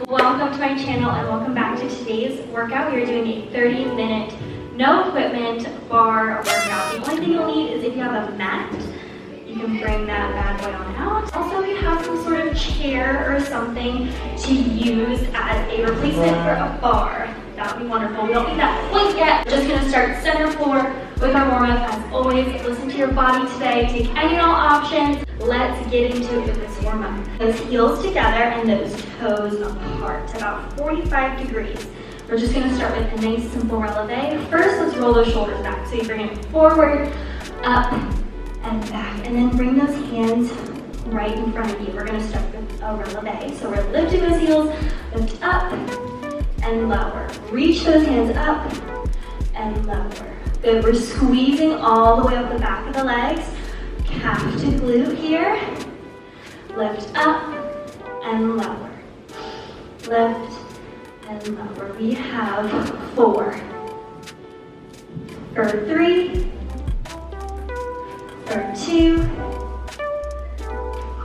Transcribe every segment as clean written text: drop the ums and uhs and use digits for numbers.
Welcome to my channel and welcome back to today's workout. We are doing a 30-minute no equipment bar workout. The only thing you'll need is if you have a mat, you can bring that bad boy on out. Also, if you have some sort of chair or something to use as a replacement for a bar, that would be wonderful. We don't need that point yet. We're just gonna start center floor with our warm-up. As always, listen to your body today. Take any and all options. Let's get into it with this warm-up. Those heels together and those toes apart, about 45 degrees. We're just gonna start with a nice simple releve. First, let's roll those shoulders back. So you bring it forward, up, and back. And then bring those hands right in front of you. We're gonna start with a releve. So we're lifting those heels, lift up and lower. Reach those hands up and lower. Good, we're squeezing all the way up the back of the legs. Calf to glute here. Lift up and lower. Lift and lower. We have 4. For 3. For 2.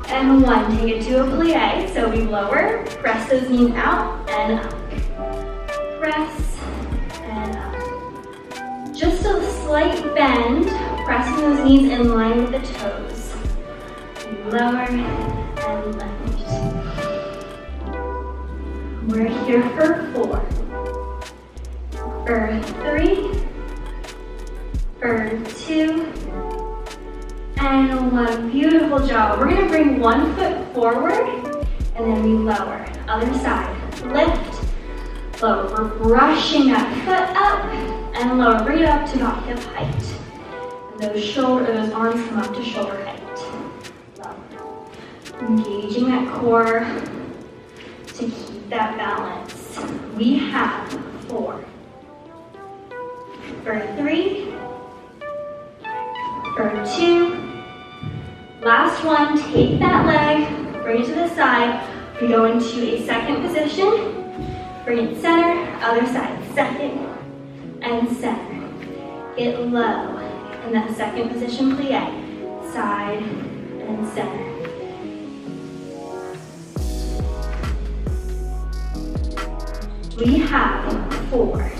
And 1. Take it to a plie. So we lower, press those knees out and up. Press and up. Just a slight bend. Pressing those knees in line with the toes. Lower and lift. We're here for 4. For 3. For 2. And 1. Beautiful job. We're gonna bring one foot forward and then we lower. Other side. Lift. Lower. We're brushing that foot up and lower. Bring it up to about hip height. Those arms come up to shoulder height. Lower. Engaging that core to keep that balance. We have 4. For 3. For 2. Last one, take that leg, bring it to the side. We go into a second position. Bring it center, other side, second and center. Get low. In that second position, plie, side and center. We have 4.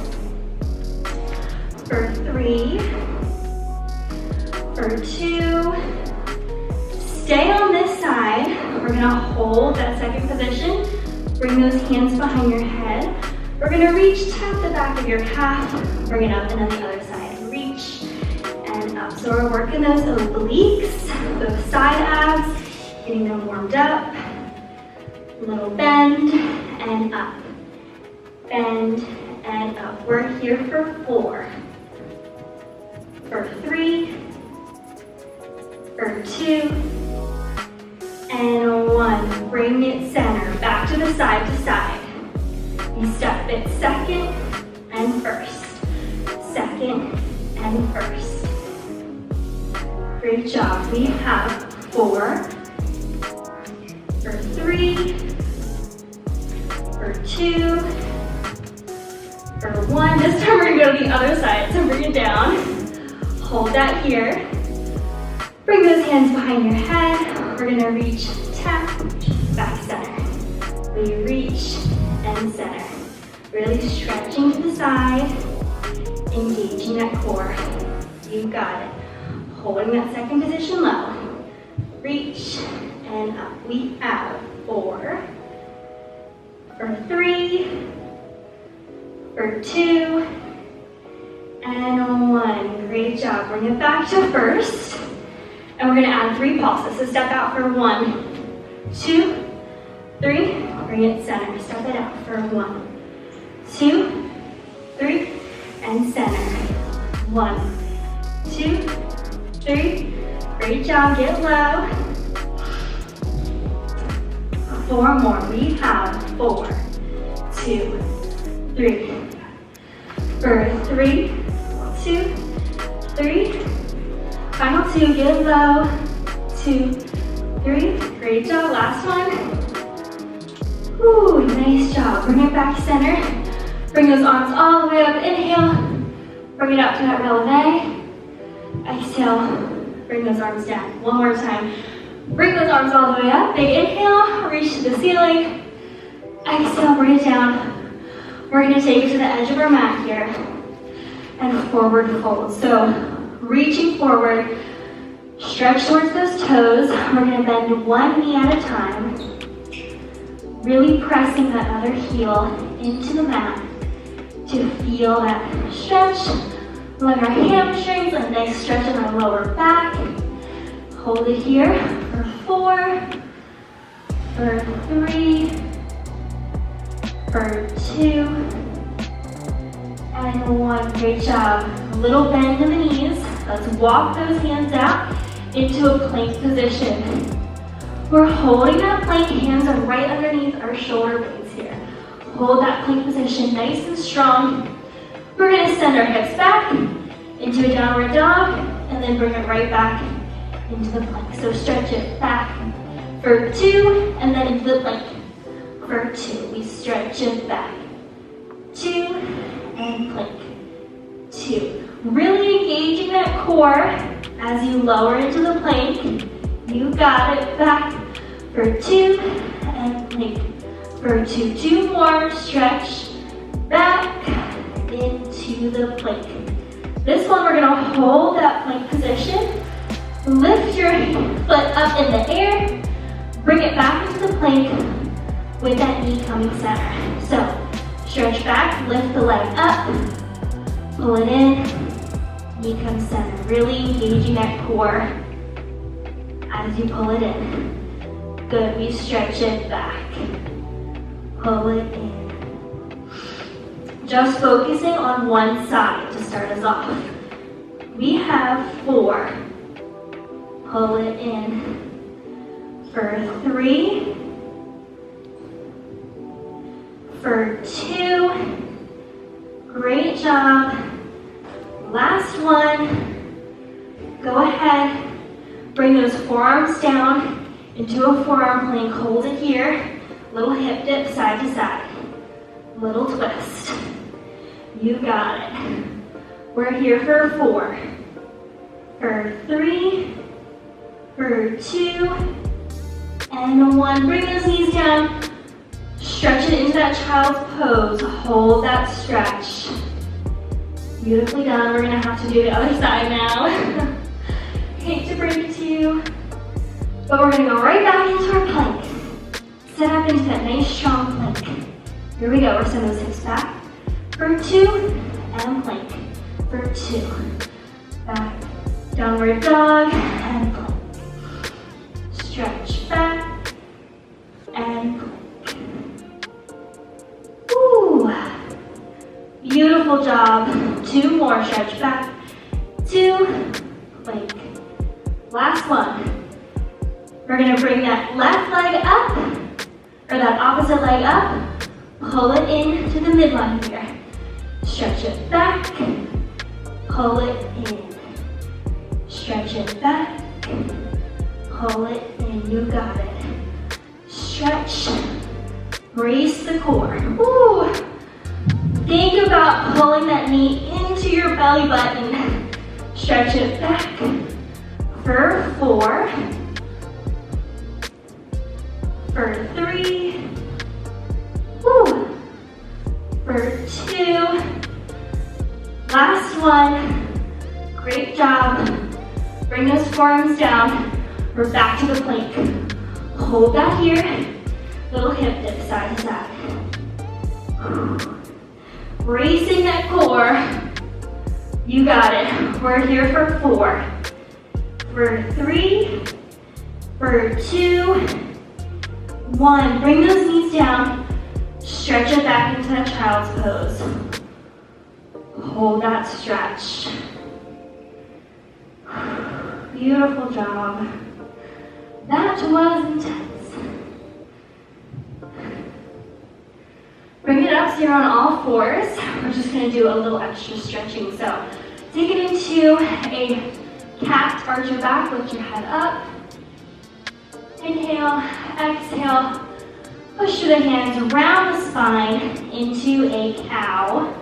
For 3. For 2. Stay on this side. We're gonna hold that second position. Bring those hands behind your head. We're gonna reach, tap the back of your calf, bring it up, and then the other side. Reach and up. So we're working those obliques, those side abs, getting them warmed up. Little bend and up. Bend and up. We're here for 4. For 3. For 2. And 1. Bring it center. Back to the side to side. You step it second and first. Second and first. Great job. We have 4. For 3. For 2. For 1. This time we're gonna go to the other side. So bring it down. Hold that here. Bring those hands behind your head. We're gonna reach, tap, back center. We reach and center. Really stretching to the side, engaging that core. You got it. Holding that second position low. Reach and up. We have 4. For 3. For 2. And 1. Great job. Bring it back to first. And we're gonna add 3 pulses. So step out for 1, 2, 3. Bring it center. Step it out for 1, 2, 3, and center. 1, 2, 3. Great job. Get low. 4 more. We have 4, 2, 3. For 3, 2, 3. Final 2, get low. 2, 3. Great job. Last one. Ooh, nice job. Bring it back center. Bring those arms all the way up. Inhale. Bring it up to that releve. Exhale. Bring those arms down. One more time. Bring those arms all the way up. Big inhale. Reach to the ceiling. Exhale, bring it down. We're gonna take it to the edge of our mat here and forward fold. So reaching forward, stretch towards those toes. We're gonna bend one knee at a time, really pressing that other heel into the mat to feel that stretch. Like our hamstrings, a nice stretch in our lower back. Hold it here for 4, for 3, for 2, and 1. Great job. A little bend in the knees. Let's walk those hands out into a plank position. We're holding that plank. Hands are right underneath our shoulder blades here. Hold that plank position nice and strong. We're going to send our hips back into a downward dog and then bring it right back into the plank. So stretch it back for 2 and then into the plank for 2. We stretch it back. 2 and plank. 2. Really engaging that core as you lower into the plank. You got it. Back for 2 and plank for 2. 2 more. Stretch back into the plank. This one we're going to hold that plank position. Lift your foot up in the air. Bring it back into the plank with that knee coming center. So stretch back, lift the leg up, pull it in, knee comes center. Really engaging that core as you pull it in. Good, we stretch it back. Pull it in. Just focusing on one side to start us off. We have 4. Pull it in for 3, for 2. Great job. Last one. Go ahead. Bring those forearms down into a forearm plank. Hold it here. Little hip dip side to side. Little twist. You got it. We're here for 4, for 3, for 2, and 1. Bring those knees down. Stretch it into that child's pose. Hold that stretch. Beautifully done. We're gonna have to do the other side now. Hate to break it to you, but we're gonna go right back into our plank. Set up into that nice strong plank. Here we go. We're sending those hips back for 2 and plank for 2. Back, downward dog and plank. Stretch back and plank. Ooh, beautiful job. 2 more. Stretch back, 2, plank. Last one. We're gonna bring that left leg up, or that opposite leg up. Pull it into the midline here. Stretch it back. Pull it in. Stretch it back. Pull it in. You got it. Stretch. Brace the core. Ooh. Think about pulling that knee into your belly button. Stretch it back for 4, for 3, woo, for 2, last one. Great job. Bring those forearms down. We're back to the plank. Hold that here. Little hip dip side to side. Bracing that core. You got it. We're here for 4, for 3, for 2, 1. Bring those knees down. Stretch it back into that child's pose. Hold that stretch. Beautiful job. That was intense. Bring it up so you're on all 4s. We're just going to do a little extra stretching. So take it into a cat, arch your back, lift your head up. Inhale, exhale. Push through the hands around the spine into a cow.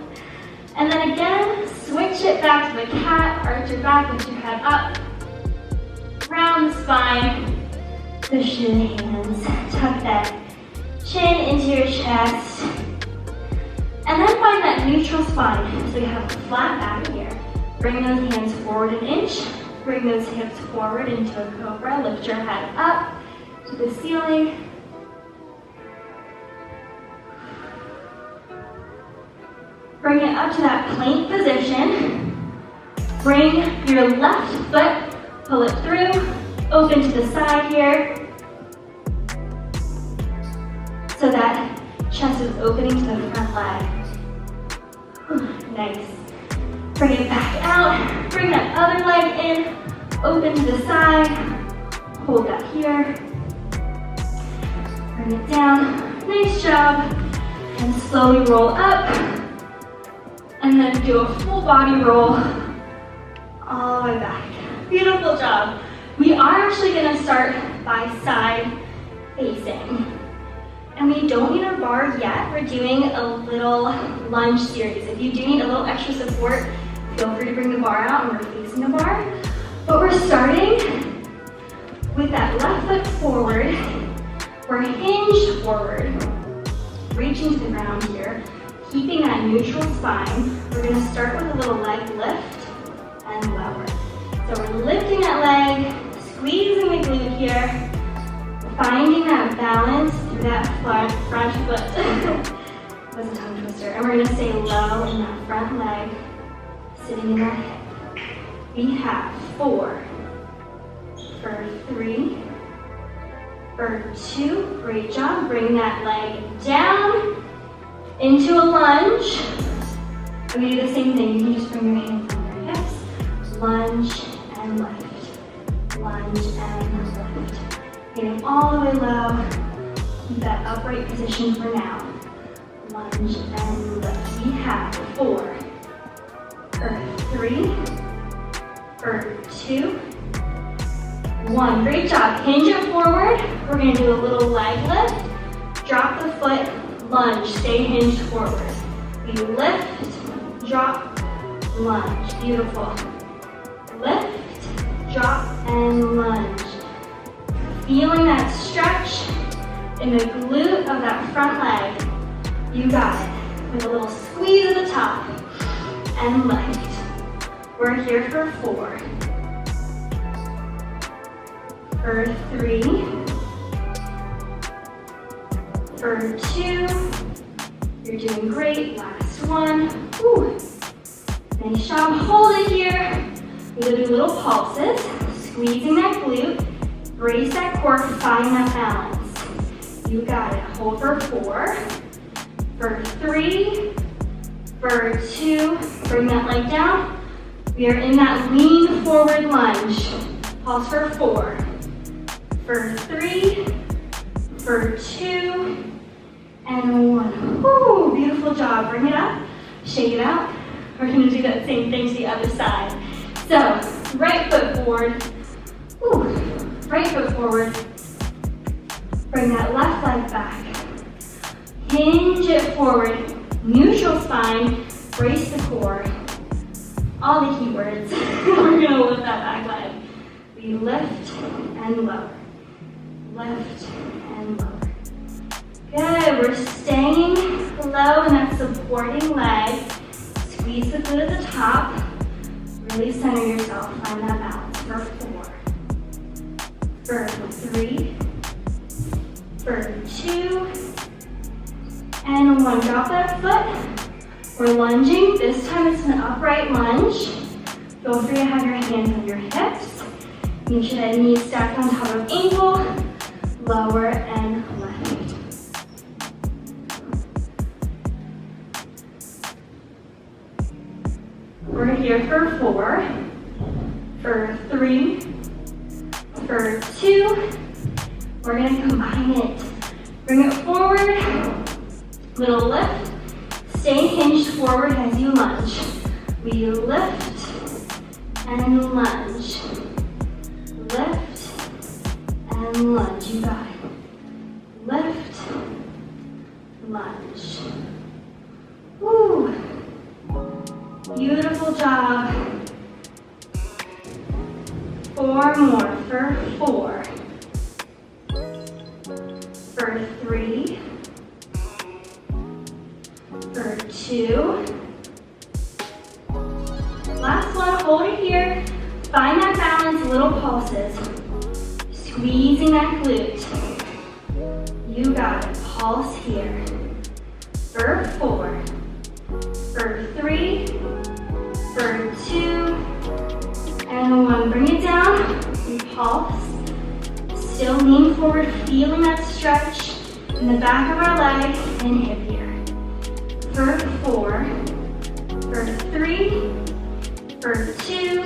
And then again, switch it back to the cat, arch your back, lift your head up. Round the spine, push through the hands, tuck that chin into your chest. And then find that neutral spine. So you have a flat back here. Bring those hands forward an inch. Bring those hips forward into a cobra. Lift your head up to the ceiling. Bring it up to that plank position. Bring your left foot, pull it through, open to the side here. So that chest is opening to the front leg. Nice. Bring it back out. Bring that other leg in. Open to the side. Hold that here. Bring it down. Nice job. And slowly roll up. And then do a full body roll all the way back. Beautiful job. We are actually going to start by side facing. And we don't need our bar yet. We're doing a little lunge series. If you do need a little extra support, feel free to bring the bar out and we're facing the bar. But we're starting with that left foot forward. We're hinged forward, reaching to the ground here, keeping that neutral spine. We're gonna start with a little leg lift and lower. So we're lifting that leg, squeezing the glute here, finding that balance through that front foot. That's a tongue twister. And we're gonna stay low in that front leg, sitting in that hip. We have 4, for 3, for 2. Great job. Bring that leg down into a lunge. I'm gonna do the same thing. You can just bring your hands on your hips. Lunge and lift. Lunge and lift. Getting all the way low. Keep that upright position for now. Lunge and lift. We have 4, for 3, for 2, 1. Great job. Hinge it forward. We're going to do a little leg lift. Drop the foot, lunge. Stay hinged forward. We lift, drop, lunge. Beautiful. Lift, drop, and lunge. Feeling that stretch in the glute of that front leg. You got it. With a little squeeze at the top and lift. We're here for 4, for 3, for 2. You're doing great. Last one. Woo. Nice job. Hold it here. We're gonna do little pulses. Squeezing that glute. Brace that core. Find that balance. You got it. Hold for 4, for 3, for 2. Bring that leg down. We are in that lean forward lunge. Pause for 4, for 3, for 2, and 1. Woo, beautiful job. Bring it up, shake it out. We're gonna do that same thing to the other side. So, right foot forward. Woo, right foot forward. Bring that left leg back. Hinge it forward. Neutral spine, brace the core. All the key words. We're gonna lift that back leg. We lift and lower. Lift and lower. Good, we're staying low in that supporting leg. Squeeze the glute at the top. Really center yourself, find that balance. For 4, for 3, for 2, and 1. Drop that foot. We're lunging. This time it's an upright lunge. Feel free to have your hands on your hips. Make sure that knees stacked on top of ankle. Lower and lift. We're here for 4, for 3, for 2. We're going to combine it. Bring it forward. Little lift. Stay hinged forward as you lunge. We lift and lunge. Lift and lunge. You got it. Lift, lunge. Woo. Beautiful job. 4 more for 4. For 3. 2. Last one, hold it here. Find that balance, little pulses. Squeezing that glute. You got it, pulse here. For 4, for 3, for 2, and 1. Bring it down, we pulse. Still lean forward, feeling that stretch in the back of our leg and hip here. For 4, for 3, for 2,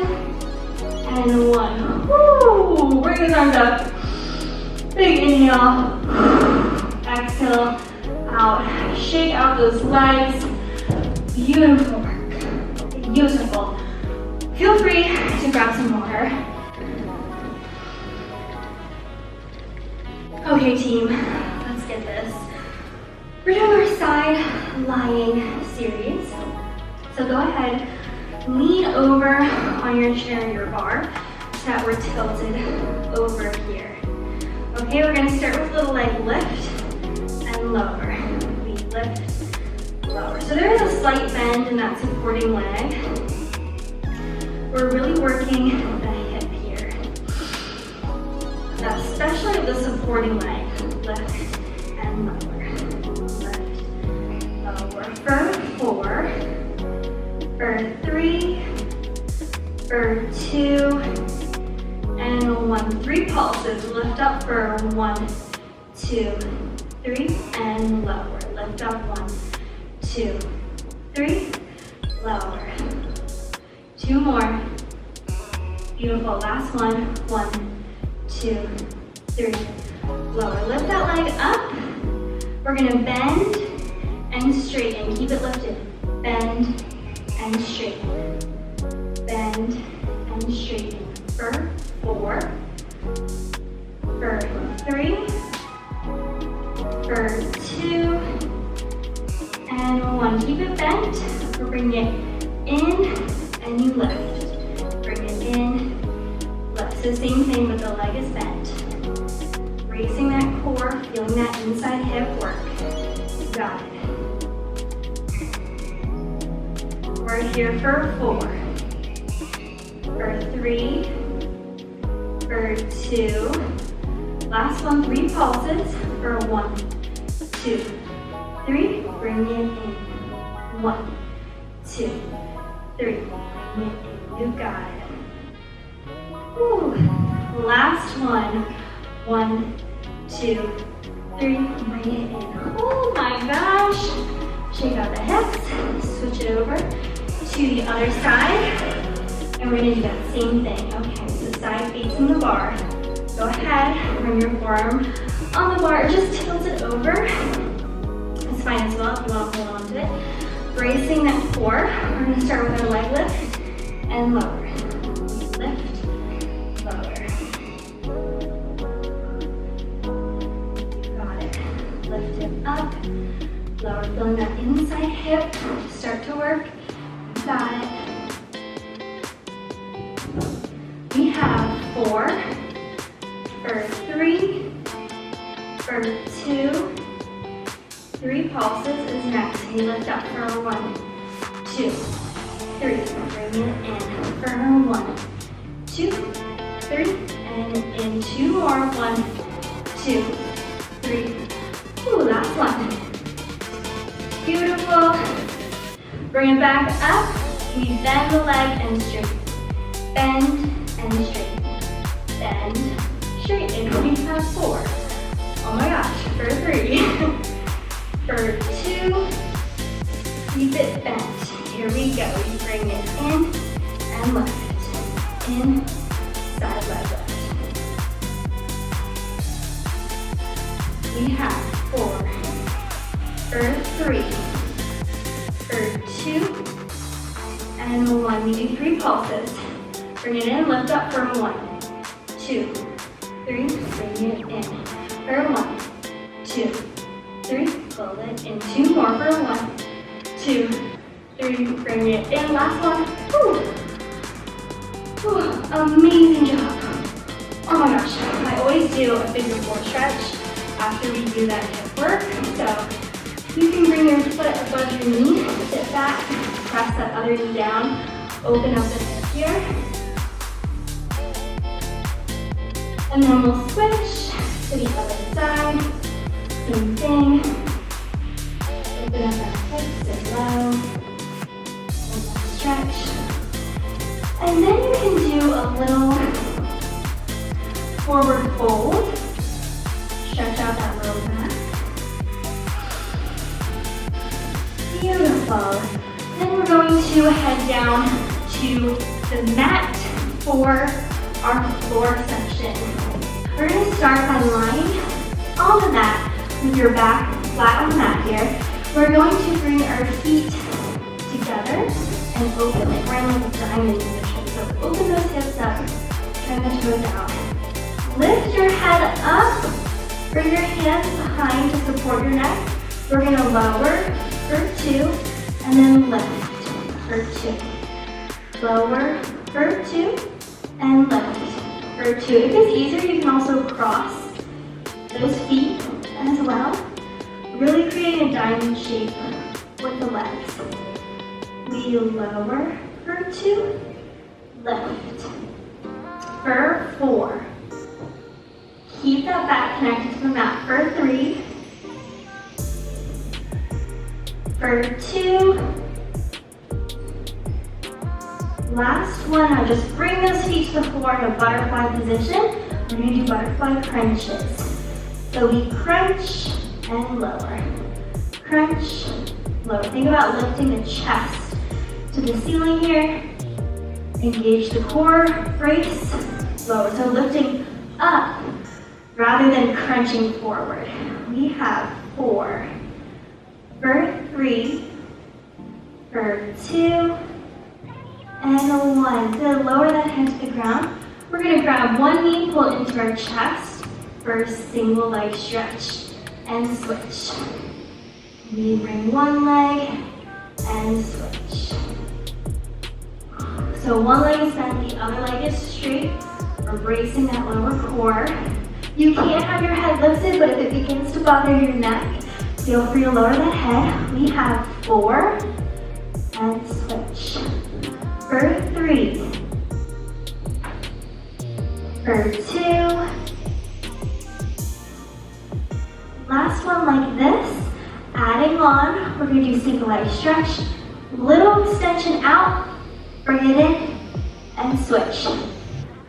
and 1. Woo! Bring those arms up. Big inhale. Exhale out. Shake out those legs. Beautiful work. Beautiful. Feel free to grab some water. Okay, team, let's get this. We're doing our side lying series. So go ahead, lean over on your chair or your bar so that we're tilted over here. Okay, we're gonna start with a little leg lift and lower. We lift, lower. So there is a slight bend in that supporting leg. We're really working the hip here. Especially the supporting leg. Lift and lower. Lift, lower. For 4, for 3, for 2, and 1. 3 pulses. Lift up for 1, 2, 3, and lower. Lift up 1, 2, 3, lower. 2 more. Beautiful. Last one. 1, 2, 3. Lower. Lift that leg up. We're gonna bend and straighten. Keep it lifted. Bend and straighten. Bend and straighten. For 4, for 3, for 2, and 1. Keep it bent. We're bringing it in and you lift. Bring it in, lift. So same thing, but the leg is bent. Bracing that core, feeling that inside hip work. You got it. We're here for 4, for 3, for 2. Last one, 3 pulses for 1, 2, 3. Bring it in. 1, 2, 3. Bring it in. You got it. Woo. Last one. 1, 2, 3. Bring it in. Oh my gosh. Shake out the hips. Switch it over to the other side. And we're gonna do that same thing. Okay, so side facing the bar. Go ahead, bring your forearm on the bar, or just tilt it over. It's fine as well if you want to hold on to it. Bracing that core. We're gonna start with our leg lift and lower. Lift, lower. Got it. Lift it up, lower. Feeling that inside hip. Start to work. Got it. We have 4, for 3, for 2, 3 pulses is next. You lift up for 1, 2, 3. Bring it in for 1, 2, 3, and in 2 more. 1, 2, 3. Ooh, last one. Beautiful. Bring it back up. We bend the leg and straighten. Bend and straighten. Bend, straighten. We have 4. Oh my gosh, for 3. For 2. Keep it bent. Here we go. We bring it in and lift. In, side leg lift. We have 4. For 3. For 2. And 1. We do 3 pulses. Bring it in, lift up for 1, 2, 3. Bring it in for 1, 2, 3. Pull it in. 2 more for 1, 2, 3. Bring it in. Last one. Woo. Woo. Amazing job. Oh my gosh. I always do a big core stretch after we do that hip work. So you can bring your foot above your knee, sit press that other knee down. Open up the hip here. And then we'll switch to the other side. Same thing. Open up that hip, sit low. And stretch. And then you can do a little forward fold. Stretch out that low back. Beautiful. Then we're going to head down to the mat for our floor section. We're going to start by lying on the mat with your back flat on the mat here. We're going to bring our feet together and open it. We're in like a diamond position. So open those hips up, turn the toes out. Lift your head up, bring your hands behind to support your neck. We're going to lower for 2 and then lift for 2. Lower for 2 and lift for 2. If it's easier, you can also cross those feet as well. Really create a diamond shape with the legs. We lower for 2, lift for 4. Keep that back connected to the mat for 3, for 2. Last one, now just bring those feet to the floor in a butterfly position. We're going to do butterfly crunches. So we crunch and lower. Crunch, lower. Think about lifting the chest to the ceiling here. Engage the core, brace, lower. So lifting up rather than crunching forward. We have 4, for 3, for 2, and 1. Good, lower that hand to the ground. We're going to grab one knee, pull it into our chest for a single leg stretch and switch. We bring one leg and switch. So one leg is bent, the other leg is straight. We're bracing that lower core. You can have your head lifted, but if it begins to bother your neck, feel free to lower that head. We have 4 and switch. For 3, for 2, last one like this, adding on, we're going to do single leg stretch, little extension out, bring it in, and switch,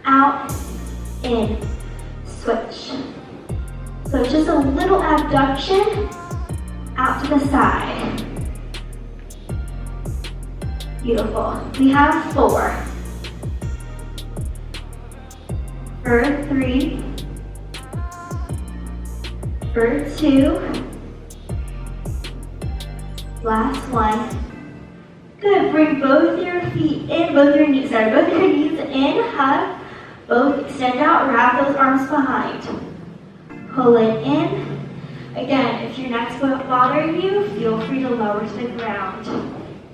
out, in, switch. So just a little abduction, out to the side. Beautiful. We have 4, for 3, for 2, last one. Good, bring both your feet in, both your knees in, hug, both extend out, wrap those arms behind. Pull it in. Again, if your neck's bothering you, feel free to lower to the ground.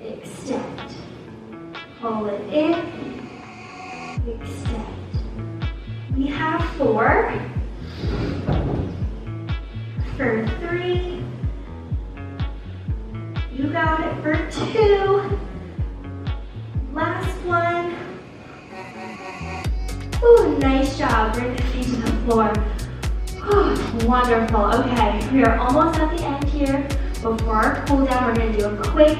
Extend. Pull it in, extend. We have 4, for 3, you got it, for 2, last one. Ooh, nice job, bring the feet to the floor. Ooh, wonderful, okay, we are almost at the end here. Before our cool down, we're gonna do a quick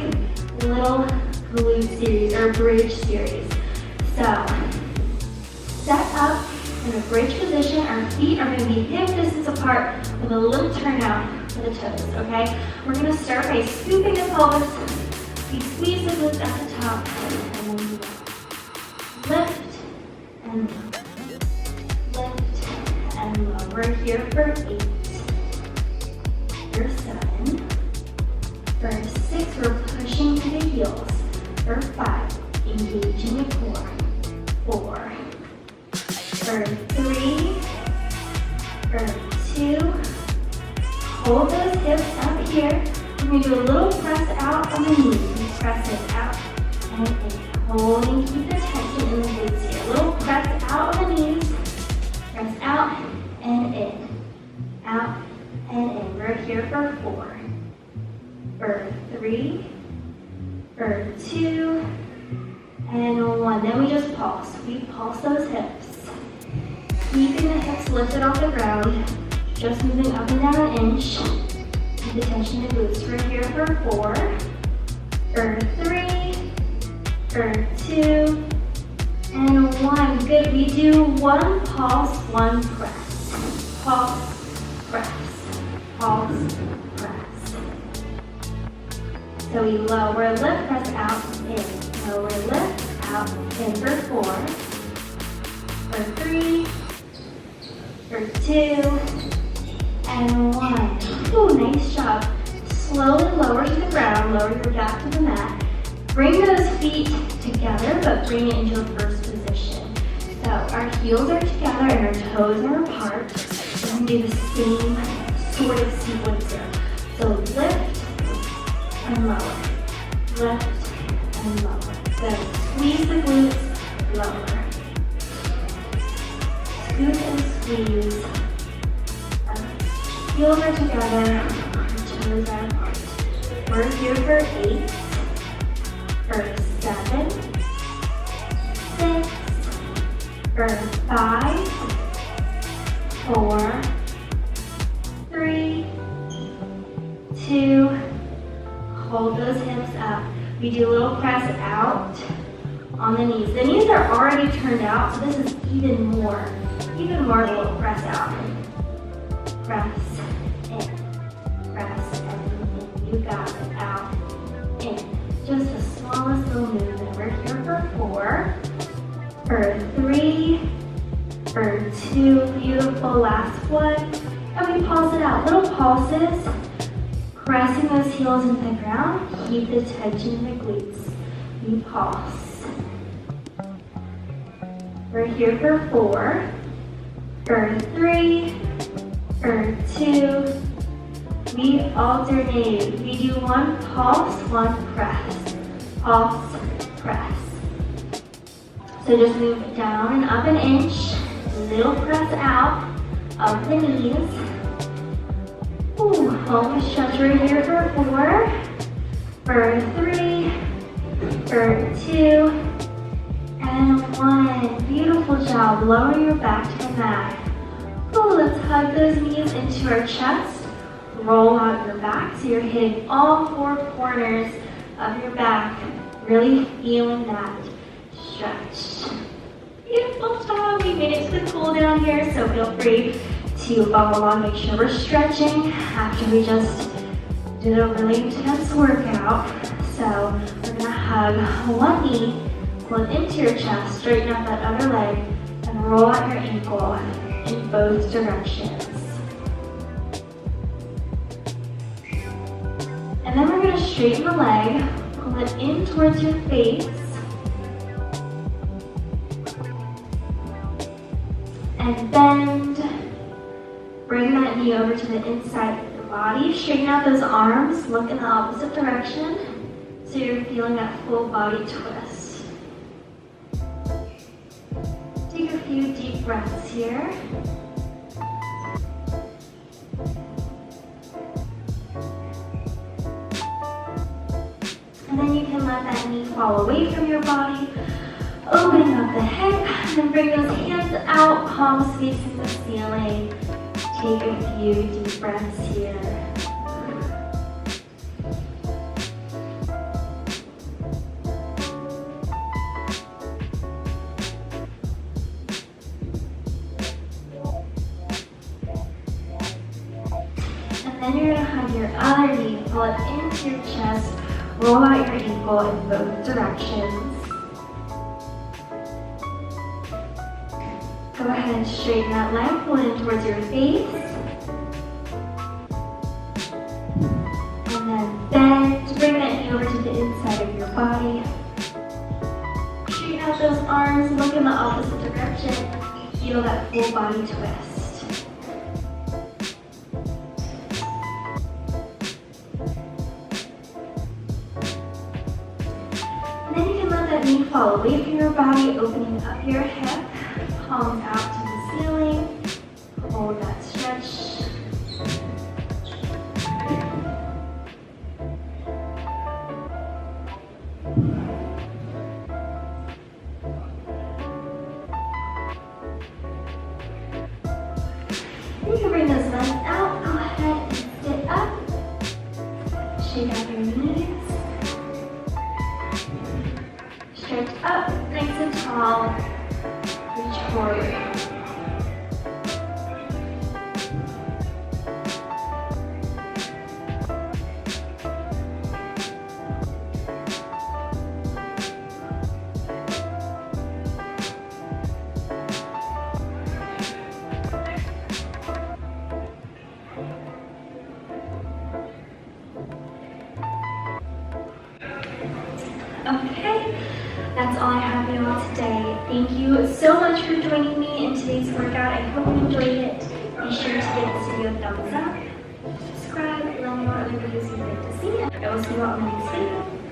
little glute series or bridge series. So, set up in a bridge position. Our feet are going to be hip distance apart with a little turnout for the toes, okay? We're going to start by scooping the pelvis. We squeeze the glutes at the top and then lift and low. Lift and low. We're here for 8, for 7, for 6, we're pushing to the heels. For 5, engaging the core. 4, for 3, for 2, hold those hips up here. We're going to do a little press out on the knees. Press it out and in. Hold and keep the tension in the glutes here. A little press out on the knees. Press out and in. Out and in. We're here for 4, for 3, for 2, and 1. Then we just pulse. We pulse those hips. Keeping the hips lifted off the ground, just moving up and down an inch. Keep the tension in the glutes. We're here for 4, for 3, for 2, and 1. Good. We do 1 pulse, 1 press. Pulse, press. Pulse, press. So we lower, lift, press out, in. Lower, lift, out, in for 4, for 3, for 2, and 1. Ooh, nice job. Slowly lower to the ground, lower your back to the mat. Bring those feet together, but bring it into a first position. So our heels are together and our toes are apart. We're going to do the same sort of sequence here. So lift and lower. Lift and lower. So squeeze the glutes, lower. Scoot and squeeze. Heels are together, toes are apart. We're here for 8, for 7, 6, for 5, 4, 3, 2, hold those hips up. We do a little press out on the knees. The knees are already turned out, so this is even more of a little press out. Press in, press in. You got it. Out, in. Just the smallest little movement. We're here for 4, for 3, for 2. Beautiful. Last one. And we pulse it out. Little pulses. Pressing those heels into the ground. Keep the tension in the glutes. We pulse. We're here for 4, for 3, for 2, we alternate. We do 1 pulse, 1 press. Pulse, press. So just move down and up an inch. Little press out of the knees. Ooh, home stretch. We're here for 4, for 3, for 2, and 1. Beautiful job. Lower your back to the mat. Cool, let's hug those knees into our chest. Roll out your back so you're hitting all 4 corners of your back. Really feeling that stretch. Beautiful job. We made it to the cool down here, so feel free to follow along. Make sure we're stretching after we just did a really intense workout. So we're gonna hug one knee, pull it into your chest, straighten up that other leg, and roll out your ankle in both directions. And then we're going to straighten the leg, pull it in towards your face, and bend. Bring that knee over to the inside of the body. Straighten out those arms, look in the opposite direction, so you're feeling that full body twist. Take a few deep breaths here. And then you can let that knee fall away from your body, opening up the hip, and then bring those hands out, palms facing the ceiling. Take a few deep breaths here. And then you're going to hug your other knee, pull it into your chest, roll out your ankle in both directions. Go ahead and straighten that leg, pull it in towards your face. And then bend, bring that knee over to the inside of your body. Straighten out those arms, look in the opposite direction. Feel that full body twist. And then you can let that knee fall away from your body, opening up your hip. Palms out to the ceiling. Hold that stretch. Shake out your knees. Stretch up, nice and tall. Reach forward. Okay, that's all I have for you all today. Thank you so much for joining me in today's workout. I hope you enjoyed it. Be sure to give this video a thumbs up, subscribe, let me know what other videos you'd like to see. I will see you all in the next video.